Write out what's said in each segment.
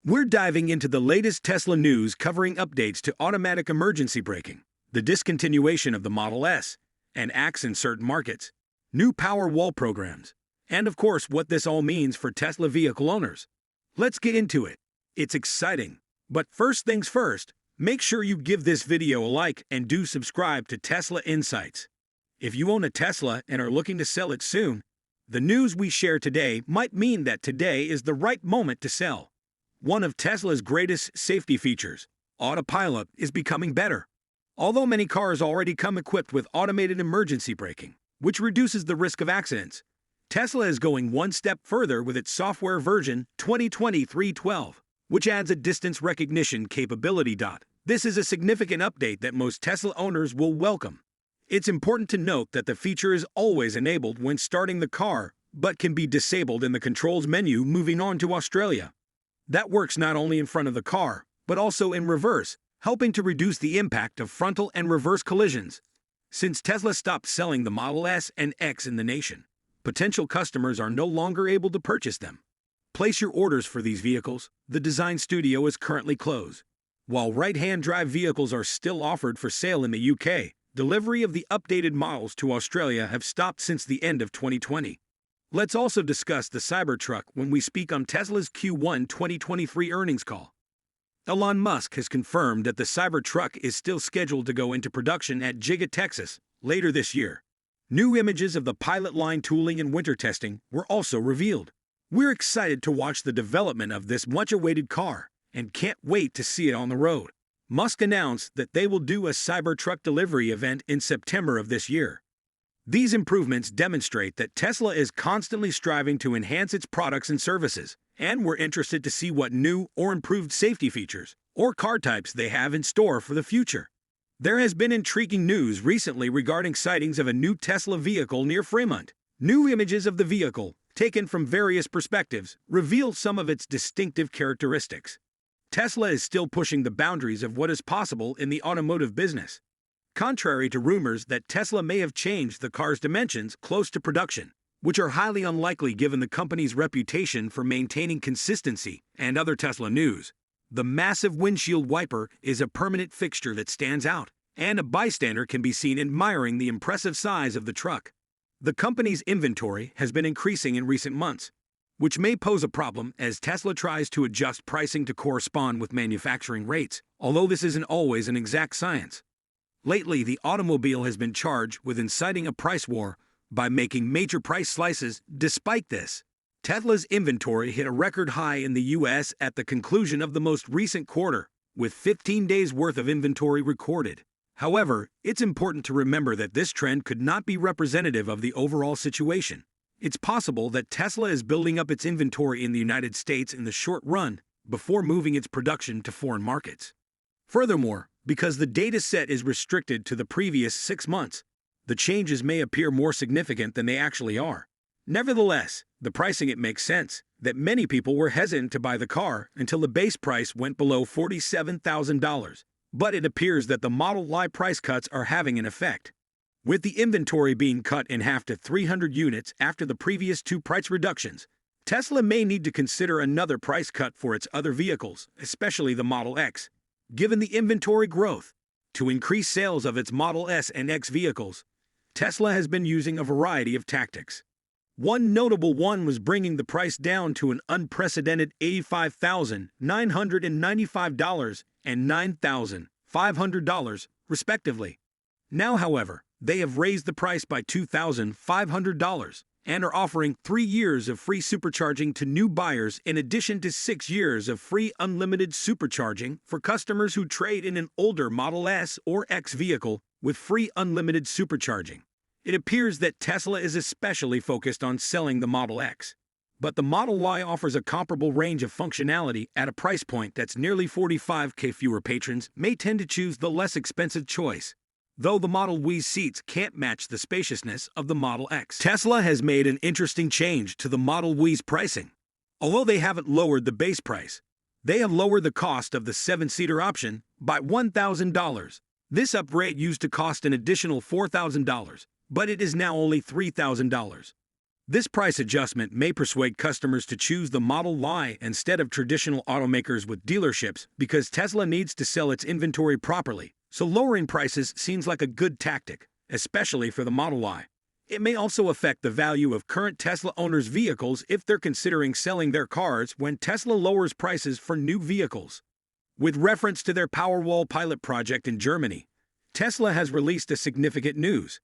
We're diving into the latest Tesla news covering updates to automatic emergency braking, the discontinuation of the Model S, and X in certain markets, new Powerwall programs, and of course what this all means for Tesla vehicle owners. Let's get into it. It's exciting. But first things first, make sure you give this video a like and do subscribe to Tesla Insights. If you own a Tesla and are looking to sell it soon, the news we share today might mean that today is the right moment to sell. One of Tesla's greatest safety features, autopilot, is becoming better. Although many cars already come equipped with automated emergency braking, which reduces the risk of accidents, Tesla is going one step further with its software version 2023-12, which adds a distance recognition capability. This is a significant update that most Tesla owners will welcome. It's important to note that the feature is always enabled when starting the car, but can be disabled in the controls menu moving on to Australia. That works not only in front of the car, but also in reverse, helping to reduce the impact of frontal and reverse collisions. Since Tesla stopped selling the Model S and X in the nation, potential customers are no longer able to purchase them. Place your orders for these vehicles. The design studio is currently closed. While right-hand drive vehicles are still offered for sale in the UK, delivery of the updated models to Australia have stopped since the end of 2020. Let's also discuss the Cybertruck when we speak on Tesla's Q1 2023 earnings call. Elon Musk has confirmed that the Cybertruck is still scheduled to go into production at Giga, Texas, later this year. New images of the pilot line tooling and winter testing were also revealed. We're excited to watch the development of this much-awaited car and can't wait to see it on the road. Musk announced that they will do a Cybertruck delivery event in September of this year. These improvements demonstrate that Tesla is constantly striving to enhance its products and services, and we're interested to see what new or improved safety features or car types they have in store for the future. There has been intriguing news recently regarding sightings of a new Tesla vehicle near Fremont. New images of the vehicle, taken from various perspectives, reveal some of its distinctive characteristics. Tesla is still pushing the boundaries of what is possible in the automotive business. Contrary to rumors that Tesla may have changed the car's dimensions close to production, which are highly unlikely given the company's reputation for maintaining consistency and other Tesla news, the massive windshield wiper is a permanent fixture that stands out, and a bystander can be seen admiring the impressive size of the truck. The company's inventory has been increasing in recent months, which may pose a problem as Tesla tries to adjust pricing to correspond with manufacturing rates, although this isn't always an exact science. Lately, the automobile has been charged with inciting a price war by making major price slices. Despite this, Tesla's inventory hit a record high in the US at the conclusion of the most recent quarter, with 15 days' worth of inventory recorded. However, it's important to remember that this trend could not be representative of the overall situation. It's possible that Tesla is building up its inventory in the United States in the short run before moving its production to foreign markets. Furthermore, because the data set is restricted to the previous 6 months, the changes may appear more significant than they actually are. Nevertheless, the pricing it makes sense that many people were hesitant to buy the car until the base price went below $47,000. But it appears that the Model Y price cuts are having an effect. With the inventory being cut in half to 300 units after the previous 2 price reductions, Tesla may need to consider another price cut for its other vehicles, especially the Model X. Given the inventory growth, to increase sales of its Model S and X vehicles, Tesla has been using a variety of tactics. One notable one was bringing the price down to an unprecedented $85,995 and $9,500, respectively. Now, however, they have raised the price by $2,500 and are offering 3 years of free supercharging to new buyers in addition to 6 years of free unlimited supercharging for customers who trade in an older Model S or X vehicle with free unlimited supercharging. It appears that Tesla is especially focused on selling the Model X, but the Model Y offers a comparable range of functionality at a price point that's nearly $45,000. Fewer patrons may tend to choose the less expensive choice, though the Model Y's seats can't match the spaciousness of the Model X. Tesla has made an interesting change to the Model Y's pricing. Although they haven't lowered the base price, they have lowered the cost of the 7-seater option by $1,000. This upgrade used to cost an additional $4,000, but it is now only $3,000. This price adjustment may persuade customers to choose the Model Y instead of traditional automakers with dealerships because Tesla needs to sell its inventory properly, so lowering prices seems like a good tactic, especially for the Model Y. It may also affect the value of current Tesla owners' vehicles if they're considering selling their cars when Tesla lowers prices for new vehicles. With reference to their Powerwall pilot project in Germany, Tesla has released a significant news.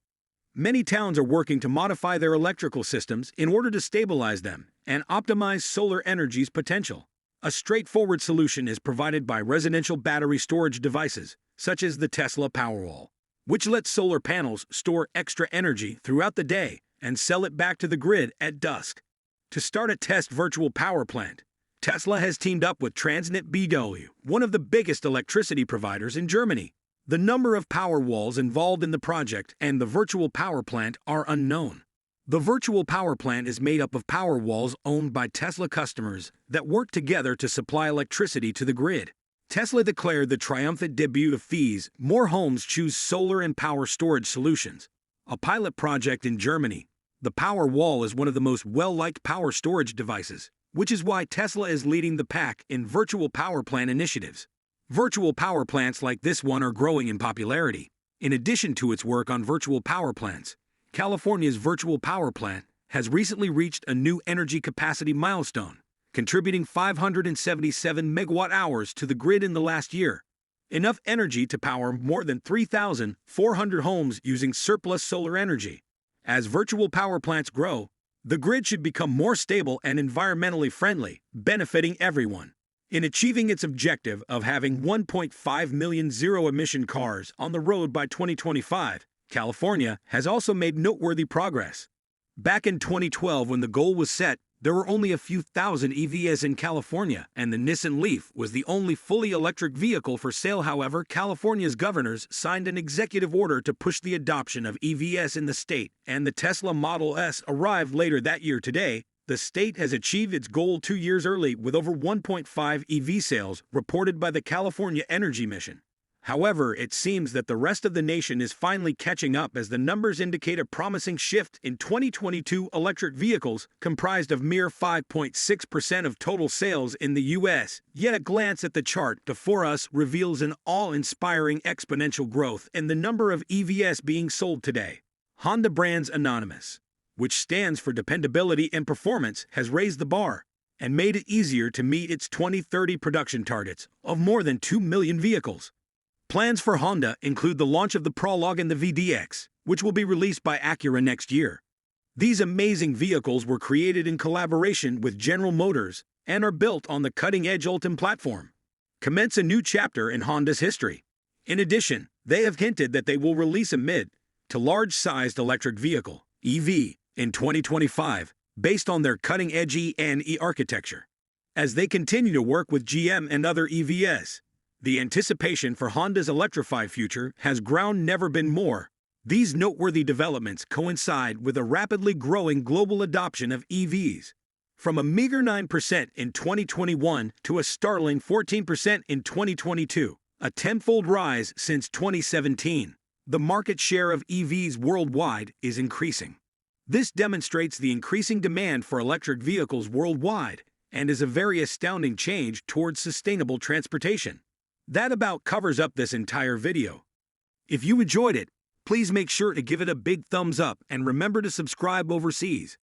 Many towns are working to modify their electrical systems in order to stabilize them and optimize solar energy's potential. A straightforward solution is provided by residential battery storage devices, such as the Tesla Powerwall, which lets solar panels store extra energy throughout the day and sell it back to the grid at dusk. To start a test virtual power plant, Tesla has teamed up with Transnet BW, one of the biggest electricity providers in Germany. The number of Powerwalls involved in the project and the virtual power plant are unknown. The virtual power plant is made up of Powerwalls owned by Tesla customers that work together to supply electricity to the grid. Tesla declared the triumphant debut of fees. More homes choose solar and power storage solutions. A pilot project in Germany, the Powerwall is one of the most well-liked power storage devices, which is why Tesla is leading the pack in virtual power plant initiatives. Virtual power plants like this one are growing in popularity. In addition to its work on virtual power plants, California's virtual power plant has recently reached a new energy capacity milestone, contributing 577 megawatt-hours to the grid in the last year, enough energy to power more than 3,400 homes using surplus solar energy. As virtual power plants grow, the grid should become more stable and environmentally friendly, benefiting everyone. In achieving its objective of having 1.5 million zero-emission cars on the road by 2025, California has also made noteworthy progress. Back in 2012, when the goal was set, there were only a few thousand EVs in California, and the Nissan Leaf was the only fully electric vehicle for sale. However, California's governors signed an executive order to push the adoption of EVs in the state, and the Tesla Model S arrived later that year. Today, the state has achieved its goal 2 years early with over 1.5 EV sales reported by the California Energy Mission. However, it seems that the rest of the nation is finally catching up as the numbers indicate a promising shift. In 2022, electric vehicles comprised of mere 5.6% of total sales in the U.S. Yet a glance at the chart before us reveals an awe-inspiring exponential growth in the number of EVs being sold today. Honda brand's Anonymous, which stands for dependability and performance, has raised the bar and made it easier to meet its 2030 production targets of more than 2 million vehicles. Plans for Honda include the launch of the Prologue and the VDX, which will be released by Acura next year. These amazing vehicles were created in collaboration with General Motors and are built on the cutting-edge Ultium platform. Commence a new chapter in Honda's history. In addition, they have hinted that they will release a mid to large-sized electric vehicle, EV, in 2025, based on their cutting-edge E&E architecture. As they continue to work with GM and other EVs, the anticipation for Honda's electrified future has grown never been more. These noteworthy developments coincide with a rapidly growing global adoption of EVs. From a meager 9% in 2021 to a startling 14% in 2022, a tenfold rise since 2017, the market share of EVs worldwide is increasing. This demonstrates the increasing demand for electric vehicles worldwide and is a very astounding change towards sustainable transportation. That about covers up this entire video. If you enjoyed it, please make sure to give it a big thumbs up and remember to subscribe overseas.